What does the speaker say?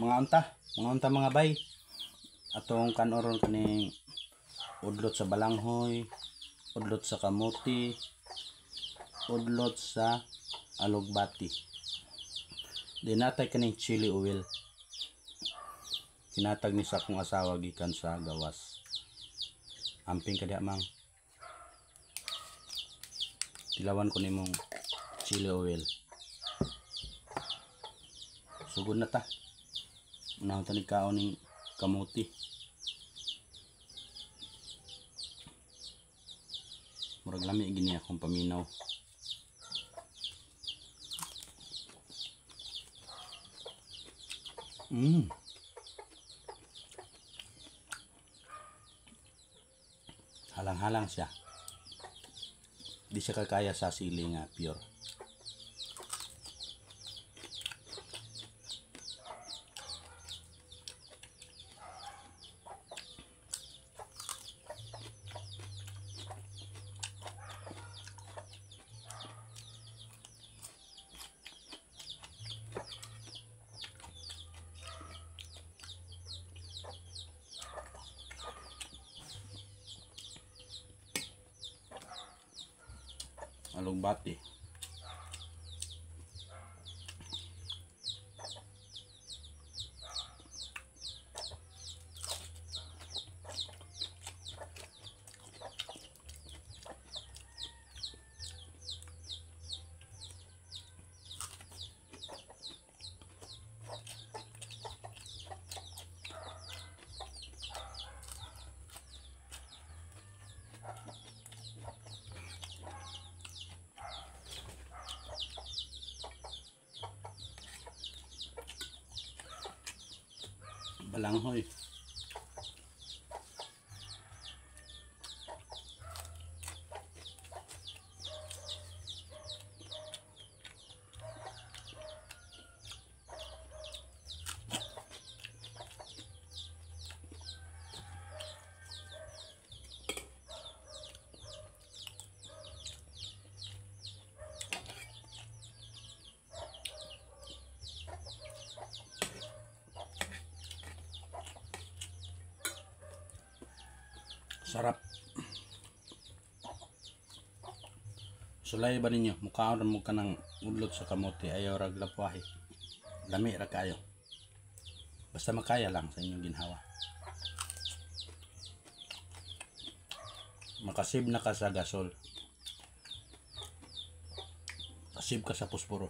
mga unta mga bay. Atong kanoron kaning udlot sa balanghoy, udlot sa kamuti, udlot sa alugbati. Di natay kaning chili oil. Kinatag ni sa akong asawa gikan sa gawas. Amping ka diha mang. Tilawan ko nimong chili oil. Sugod na ta. Unahon ta ni kaon ning kamuti. Murag lami gini akong paminaw. Halang-halang siya. Di siya kakaya sa sili nga pure. Alugbati. Balanghoy. Sarap. Sulay ba ninyo? Mukhaon mo ka ng udlot sa kamote. Ayaw rag lapwahi. Lami ra kayo. Basta makaya lang sa inyong ginhawa. Makasib na ka sa gasol. Kasib ka sa pusporo.